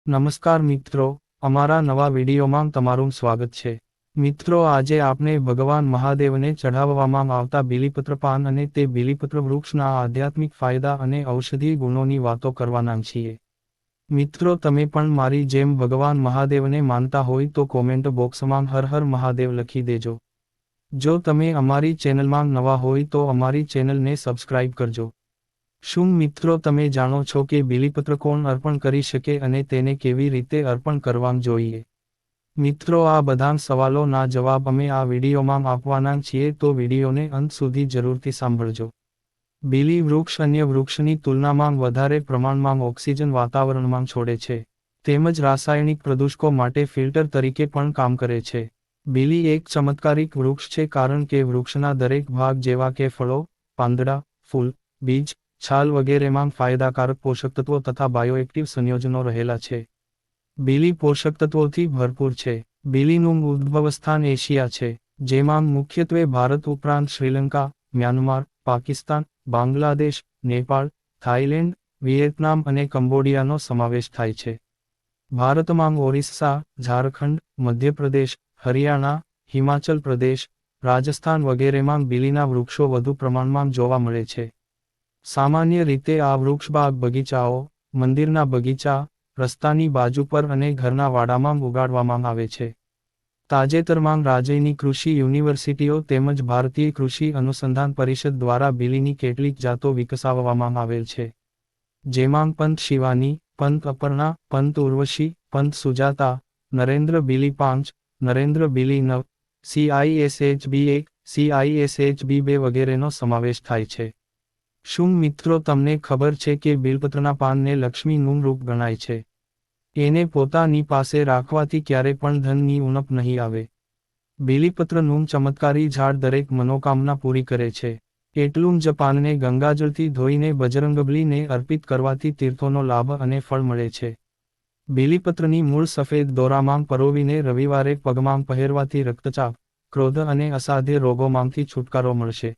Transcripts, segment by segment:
નમસ્કાર મિત્રો, અમારા નવા વિડીયોમાં તમારું સ્વાગત છે. મિત્રો, આજે આપણે ભગવાન મહાદેવને ચઢાવવામાં આવતા બીલીપત્ર પાન અને તે બીલીપત્ર વૃક્ષના આધ્યાત્મિક ફાયદા અને ઔષધીય ગુણોની વાતો કરવાના છીએ. મિત્રો, તમે પણ મારી જેમ ભગવાન મહાદેવને માનતા હોય તો કોમેન્ટ બોક્સમાં હર હર મહાદેવ લખી દેજો. જો તમે અમારી ચેનલમાં નવા હોય તો અમારી ચેનલને સબસ્ક્રાઇબ કરજો. શું મિત્રો તમે જાણો છો કે બીલીપત્ર કોણ અર્પણ કરી શકે અને તેને કેવી રીતે અર્પણ કરવા જોઈએ? મિત્રો, આ બધા સવાલોના જવાબ અમે આ વિડીયોમાં આપવાના છીએ, તો વિડીયોને અંત સુધી જરૂરથી સાંભળજો. બીલી વૃક્ષ અન્ય વૃક્ષની તુલનામાં વધારે પ્રમાણમાં ઓક્સિજન વાતાવરણમાં છોડે છે, તેમજ રાસાયણિક પ્રદૂષકો માટે ફિલ્ટર તરીકે પણ કામ કરે છે. બીલી એક ચમત્કારિક વૃક્ષ છે કારણ કે વૃક્ષના દરેક ભાગ જેવા કે ફળો, પાંદડા, ફૂલ, બીજ, છાલ વગેરેમાં ફાયદાકારક પોષકતત્વો તથા બાયોએક્ટિવ સંયોજનો રહેલા છે. બીલી પોષકતત્વોથી ભરપૂર છે. બીલીનું ઉદ્ભવસ્થાન એશિયા છે, જેમાં મુખ્યત્વે ભારત ઉપરાંત Sri Lanka, Myanmar, Pakistan, Bangladesh, Nepal, Thailand, Vietnam અને કંબોડિયાનો સમાવેશ થાય છે. ભારતમાં ઓરિસ્સા, ઝારખંડ, મધ્યપ્રદેશ, હરિયાણા, હિમાચલ પ્રદેશ, રાજસ્થાન વગેરેમાં બીલીના વૃક્ષો વધુ પ્રમાણમાં જોવા મળે છે. સામાન્ય રીતે આ વૃક્ષ બાગ બગીચાઓ, મંદિરના બગીચા, રસ્તાની બાજુ પર અને ઘરના વાડામાં ઉગાડવામાં આવે છે. તાજેતરમાં રાજ્યની કૃષિ યુનિવર્સિટીઓ તેમજ ભારતીય કૃષિ અનુસંધાન પરિષદ દ્વારા બીલીની કેટલીક જાતો વિકસાવવામાં આવેલ છે, જેમાં પંત શિવાની, પંત અપર્ણા, પંત ઉર્વશી, પંત સુજાતા, નરેન્દ્ર બીલી 5, નરેન્દ્ર બીલી 9, CISHB1, CISHB2 વગેરેનો સમાવેશ થાય છે. શું મિત્રો તમને ખબર છે કે બીલપત્રના પાનને લક્ષ્મીનું રૂપ ગણાય છે? એને પોતાની પાસે રાખવાથી ક્યારે પણ ધનની ઉણપ નહીં આવે. બીલીપત્રનું ચમત્કારી ઝાડ દરેક મનોકામના પૂરી કરે છે. એટલું જ પાનને ગંગાજળથી ધોઈને બજરંગબલીને અર્પિત કરવાથી તીર્થોનો લાભ અને ફળ મળે છે. બીલીપત્રની મૂળ સફેદ દોરામાં પરોવીને રવિવારે પગમાં પહેરવાથી રક્તચાપ, ક્રોધ અને અસાધ્ય રોગોમાંથી છુટકારો મળશે.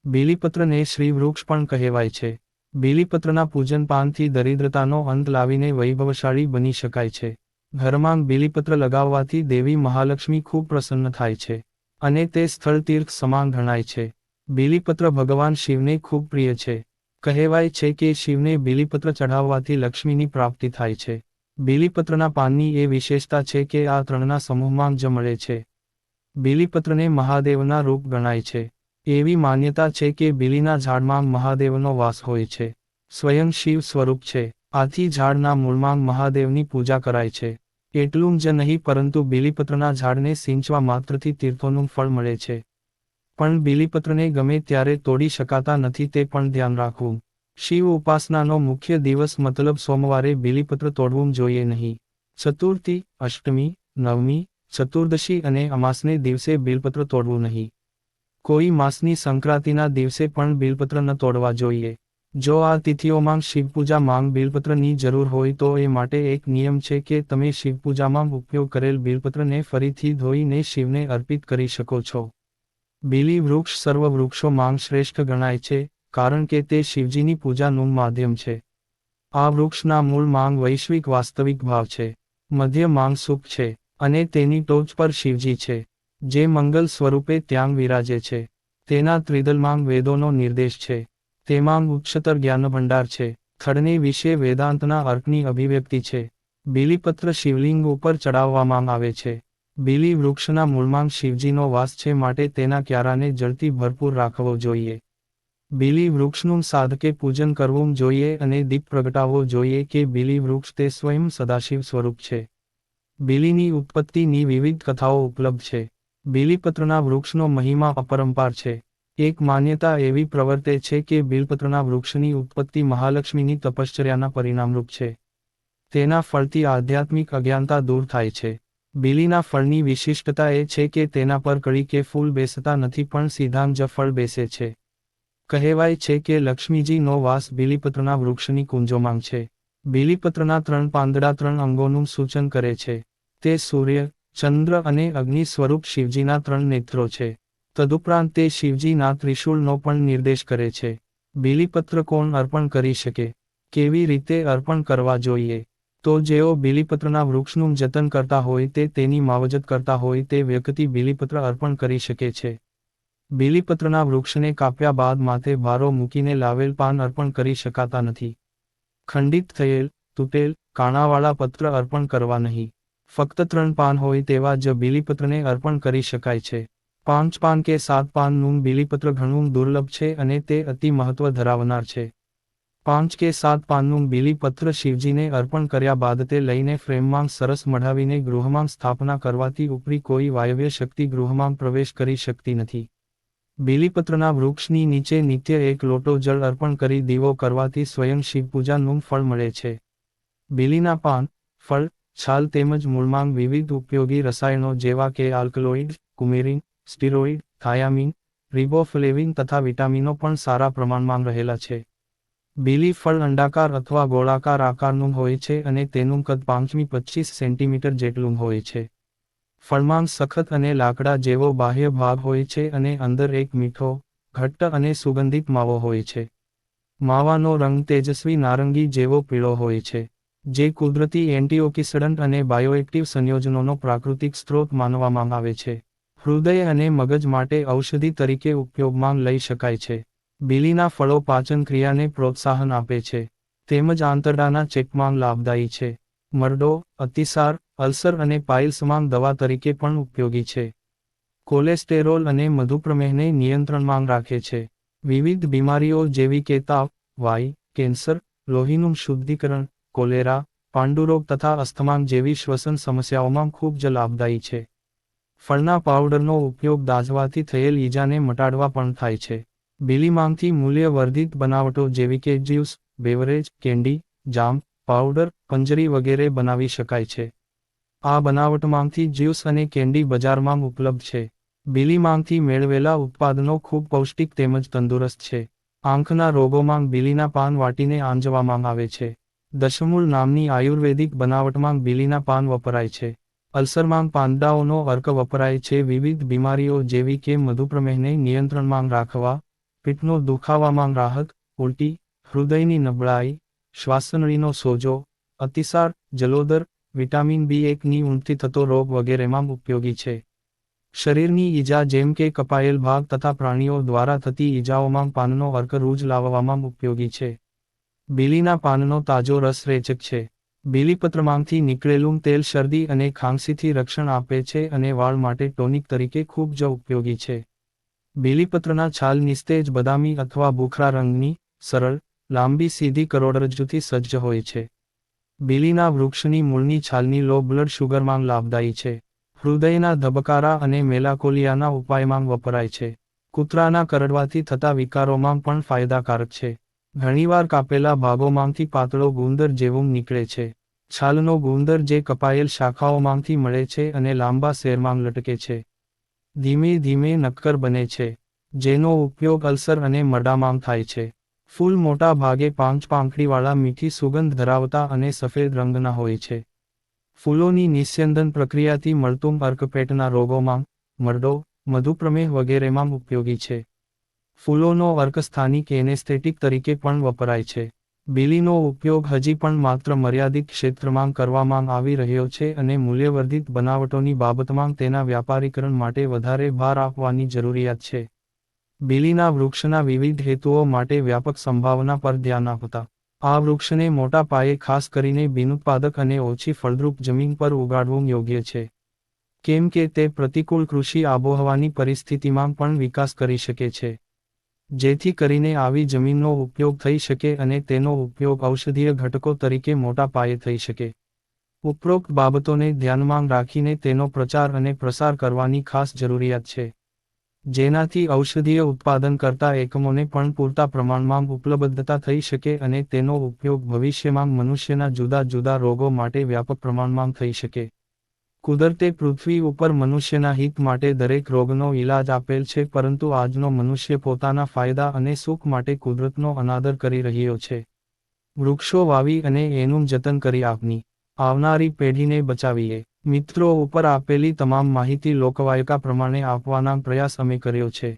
બીલીપત્રને શ્રી વૃક્ષ પણ કહેવાય છે. બીલીપત્રના પૂજન પાનથી દરિદ્રતાનો અંત લાવીને વૈભવશાળી બની શકાય છે. ઘરમાં બીલીપત્ર લગાવવાથી દેવી મહાલક્ષ્મી ખૂબ પ્રસન્ન થાય છે, અને તે સ્થળ તીર્થ સમાન ગણાય છે. બીલીપત્ર ભગવાન શિવને ખૂબ પ્રિય છે. કહેવાય છે કે શિવને બીલીપત્ર ચઢાવવાથી લક્ષ્મીની પ્રાપ્તિ થાય છે. બીલીપત્રના પાનની એ વિશેષતા છે કે આ ત્રણના સમૂહમાં જ મળે છે. બીલીપત્રને મહાદેવના રૂપ ગણાય છે. એવી માન્યતા છે કે બીલીના ઝાડમાં મહાદેવનો વાસ હોય છે. સ્વયં શિવ સ્વરૂપ છે, આથી ઝાડના મૂળમાં મહાદેવની પૂજા કરાય છે. એટલું જ નહીં પરંતુ બીલીપત્રના ઝાડને સિંચવા માત્રથી તીર્થોનું ફળ મળે છે. પણ બીલીપત્રને ગમે ત્યારે તોડી શકાતા નથી તે પણ ધ્યાન રાખવું. શિવ ઉપાસનાનો મુખ્ય દિવસ મતલબ સોમવારે બીલીપત્ર તોડવું જોઈએ નહીં. ચતુર્થી, અષ્ટમી, નવમી, ચતુર્દશી અને અમાસને દિવસે બીલપત્ર તોડવું નહીં. કોઈ માસની સંક્રાંતિના દિવસે પણ બીલપત્ર ન તોડવા જોઈએ. જો આ તિથિઓમાં શિવપૂજામાં બીલપત્રની જરૂર હોય તો એ માટે એક નિયમ છે કે તમે શિવપૂજામાં ઉપયોગ કરેલ બીલપત્રને ફરીથી ધોઈને શિવને અર્પિત કરી શકો છો. બીલી વૃક્ષ સર્વ વૃક્ષોમાં શ્રેષ્ઠ ગણાય છે, કારણ કે તે શિવજીની પૂજાનું માધ્યમ છે. આ વૃક્ષના મૂળમાં વૈશ્વિક વાસ્તવિક ભાવ છે, મધ્યમાં સુખ છે, અને તેની ટોચ પર શિવજી છે, જે મંગલ સ્વરૂપે ત્યાં વિરાજે છે. તેના ત્રિદલમાં વેદોનો નિર્દેશ છે. તેમાં ઉચ્ચતર જ્ઞાનભંડાર છે. થડને વિશે વેદાંતના અર્કની અભિવ્યક્તિ છે. બીલીપત્ર શિવલિંગ ઉપર ચડાવવામાં આવે છે. બીલી વૃક્ષના મૂળમાં શિવજીનો વાસ છે માટે તેના ક્યારાને જળથી ભરપૂર રાખવો જોઈએ. બીલી વૃક્ષનું સાધકે પૂજન કરવું જોઈએ અને દીપ પ્રગટાવવો જોઈએ કે બીલી વૃક્ષ તે સ્વયં સદાશિવ સ્વરૂપ છે. બીલીની ઉત્પત્તિની વિવિધ કથાઓ ઉપલબ્ધ છે. બીલીપત્રના વૃક્ષનો મહિમા અપરંપાર છે. એક માન્યતા એવી પ્રવર્તે છે કે બીલપત્રના વૃક્ષની ઉત્પત્તિ મહાલક્ષ્મીની તપશ્ચર્યાના પરિણામરૂપ છે. તેના ફળથી આધ્યાત્મિક અજ્ઞાનતા દૂર થાય છે. બીલીના ફળની વિશિષ્ટતા એ છે કે તેના પર કળી કે ફૂલ બેસતા નથી પણ સીધાં જ ફળ બેસે છે. કહેવાય છે કે લક્ષ્મીજીનો વાસ બીલીપત્રના વૃક્ષની કુંજોમાં છે. બીલીપત્રના 3 પાંદડા 3 અંગોનું સૂચન કરે છે. તે સૂર્ય, ચંદ્ર અને અગ્નિ સ્વરૂપ શિવજીના 3 નેત્રો છે. તદુપરાંત તે શિવજીના ત્રિશૂળનો પણ નિર્દેશ કરે છે. બીલીપત્ર કોણ અર્પણ કરી શકે? કેવી રીતે અર્પણ કરવા જોઈએ? તો જેઓ બીલીપત્રના વૃક્ષનું જતન કરતા હોય તેની માવજત કરતા હોય તે વ્યક્તિ બીલીપત્ર અર્પણ કરી શકે છે. બીલીપત્રના વૃક્ષને કાપ્યા બાદ માથે ભારો મૂકીને લાવેલ પાન અર્પણ કરી શકાતા નથી. ખંડિત થયેલ, તૂટેલ, કાણાવાળા પત્ર અર્પણ કરવા નહીં. ફક્ત 3 પાન હોય તેવા જ બીલીપત્રને અર્પણ કરી શકાય છે. 5 પાન કે 7 પાનનું બીલીપત્ર ઘણું દુર્લભ છે અને તે અતિ મહત્વ ધરાવનાર છે. 5 કે 7 પાનનું બીલીપત્ર શિવજીને અર્પણ કર્યા બાદ તે લઈને ફ્રેમમાં સરસ મઢાવીને ગૃહમાં સ્થાપના કરવાથી ઉપરી કોઈ વાયવ્ય શક્તિ ગૃહમાં પ્રવેશ કરી શકતી નથી. બીલીપત્રના વૃક્ષની નીચે નિત્ય 1 લોટો જળ અર્પણ કરી દીવો કરવાથી સ્વયં શિવપૂજાનું ફળ મળે છે. બીલીના પાન, ફળ, છાલ તેમજ મૂળમાં વિવિધ ઉપયોગી રસાયણો જેવા કે આલ્કલોઇડ, કુમેરીન, સ્ટીરોઇડ, થાયામીન, રિબોફ્લેવિન તથા વિટામિનો પણ સારા પ્રમાણમાં રહેલા છે. બીલી ફળ અંડાકાર અથવા ગોળાકાર આકારનું હોય છે અને તેનું કદ 5-25 સેન્ટીમીટર જેટલું હોય છે. ફળમાં સખત અને લાકડા જેવો બાહ્ય ભાગ હોય છે અને અંદર એક મીઠો, ઘટ્ટ અને સુગંધિત માવો હોય છે. માવાનો રંગ તેજસ્વી નારંગી જેવો પીળો હોય છે, જે કુદરતી એન્ટીઓક્સિડન્ટ અને બાયોએક્ટિવ સંયોજનોનો પ્રાકૃતિક સ્ત્રોત માનવામાં આવે છે. હૃદય અને મગજ માટે ઔષધિ તરીકે ઉપયોગમાં લઈ શકાય છે. બીલીના ફળો પાચન ક્રિયાને પ્રોત્સાહન આપે છે, તેમજ આંતરડાના ચેપમાં લાભદાયી છે. મરડો, અતિસાર, અલ્સર અને પાઇલ્સમાં દવા તરીકે પણ ઉપયોગી છે. કોલેસ્ટેરોલ અને મધુપ્રમેહને નિયંત્રણમાં રાખે છે. વિવિધ બીમારીઓ જેવી કે તાવ, વાઈ, કેન્સર, લોહીનું શુદ્ધિકરણ, કોલેરા, પાંડુરોગ તથા અસ્થમા જેવી શ્વસન સમસ્યાઓમાં ખૂબ જ લાભદાયી છે. ફળના પાવડરનો ઉપયોગ દાઝવાથી થયેલ ઈજાને મટાડવા પણ થાય છે. બીલીમાંથી મૂલ્યવર્ધિત બનાવટો જેવી કે જ્યુસ, બેવરેજ, કેન્ડી, જામ, પાવડર, પંજરી વગેરે બનાવી શકાય છે. આ બનાવટમાંથી જ્યુસ અને કેન્ડી બજારમાં ઉપલબ્ધ છે. બીલીમાંથી મેળવેલા ઉત્પાદનો ખૂબ પૌષ્ટિક તેમજ તંદુરસ્ત છે. આંખના રોગોમાં બીલીના પાન વાટીને આંજવામાં આવે છે. દશમૂળ નામની આયુર્વેદિક બનાવટમાં બીલીના પાન વપરાય છે. અલ્સરમાં પાંદડાઓનો અર્ક વપરાય છે. વિવિધ બીમારીઓ જેવી કે મધુપ્રમેહને નિયંત્રણમાં રાખવા, પીઠનો દુખાવામાં રાહત, ઉલટી, હૃદયની નબળાઈ, શ્વાસનળીનો સોજો, અતિસાર, જલોદર, વિટામિન B1ની ઉણપથી થતો રોગ વગેરેમાં ઉપયોગી છે. શરીરની ઈજા જેમ કે કપાયેલ ભાગ તથા પ્રાણીઓ દ્વારા થતી ઈજાઓમાં પાનનો અર્ક રૂજ લાવવામાં ઉપયોગી છે. બીલીના પાનનો તાજો રસ રેચક છે. બીલીપત્રમાંથી નીકળેલું તેલ શરદી અને ખાંસીથી રક્ષણ આપે છે અને વાળ માટે ટોનિક તરીકે ખૂબ જ ઉપયોગી છે. બીલીપત્રના છાલ નિસ્તેજ બદામી અથવા ભૂખરા રંગની, સરળ, લાંબી સીધી કરોડરજ્જુથી સજ્જ હોય છે. બીલીના વૃક્ષની મૂળની છાલની લો બ્લડ શુગરમાં લાભદાયી છે. હૃદયના ધબકારા અને મેલાકોલિયાના ઉપાયમાં વપરાય છે. કૂતરાના કરડવાથી થતા વિકારોમાં પણ ફાયદાકારક છે. ઘણીવાર કાપેલા ભાગોમાંથી પાતળો ગુંદર જેવું નીકળે છે. છાલનો ગુંદર જે કપાયેલ શાખાઓમાંથી મળે છે અને લાંબા સેરમાં લટકે છે. ધીમે ધીમે નક્કર બને છે, જેનો ઉપયોગ અલ્સર અને મરડામાં થાય છે. ફૂલ મોટા ભાગે 5 પાંખડીવાળા મીઠી સુગંધ ધરાવતા અને સફેદ રંગના હોય છે. ફૂલોની નિસ્યંદન પ્રક્રિયાથી મળતું અર્ક પેટના રોગોમાં, મરડો, મધુપ્રમેહ વગેરેમાં ઉપયોગી છે. ફૂલોનો અર્ક સ્થાનિક એનેસ્થેટિક તરીકે પણ વપરાય છે. બીલીનો ઉપયોગ હજી પણ માત્ર મર્યાદિત ક્ષેત્રમાં કરવામાં આવી રહ્યો છે અને મૂલ્યવર્ધિત બનાવટોની બાબતમાં તેના વ્યાપારીકરણ માટે વધારે ભાર આપવાની જરૂરિયાત છે. બીલીના વૃક્ષના વિવિધ હેતુઓ માટે વ્યાપક સંભાવના પર ધ્યાન આપતા, આ વૃક્ષને મોટા પાયે ખાસ કરીને બિનઉત્પાદક અને ઓછી ફળદ્રુપ જમીન પર ઉગાડવું યોગ્ય છે. કેમ કે તે પ્રતિકૂળ કૃષિ આબોહવાની પરિસ્થિતિમાં પણ વિકાસ કરી શકે છે. જેથી કરીને આવી જમીનનો ઉપયોગ થઈ શકે અને તેનો ઉપયોગ ઔષધીય ઘટકો તરીકે મોટા પાયે થઈ શકે. ઉપરોક્ત બાબતોને ધ્યાનમાં રાખીને તેનો પ્રચાર અને પ્રસાર કરવાની ખાસ જરૂરિયાત છે. જેનાથી ઔષધીય ઉત્પાદન કરતા એકમોને પણ પૂરતા પ્રમાણમાં ઉપલબ્ધતા થઈ શકે અને તેનો ઉપયોગ ભવિષ્યમાં મનુષ્યના જુદા જુદા રોગો માટે વ્યાપક પ્રમાણમાં થઈ શકે. કુદરતે પૃથ્વી ઉપર મનુષ્યના હિત માટે દરેક રોગનો ઈલાજ આપેલ છે, પરંતુ આજનો મનુષ્ય પોતાના ફાયદા અને સુખ માટે કુદરતનો અનાદર કરી રહ્યો છે. વૃક્ષો વાવી અને એનું જતન કરી આપની આવનારી પેઢીને બચાવીએ. મિત્રો ઉપર આપેલી તમામ માહિતી લોકવાયકા પ્રમાણે આપવાના પ્રયાસ અમે કર્યો છે.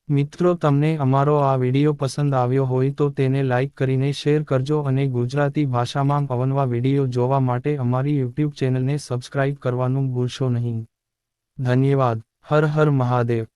મિત્રો, તમને અમારો આ વિડિયો પસંદ આવ્યો હોય તો તેને લાઇક કરીને શેર કરજો અને ગુજરાતી ભાષામાં અવનવા વિડિયો જોવા માટે અમારી યુટ્યુબ ચેનલને સબસ્ક્રાઇબ કરવાનું ભૂલશો નહીં. ધન્યવાદ. હર હર મહાદેવ.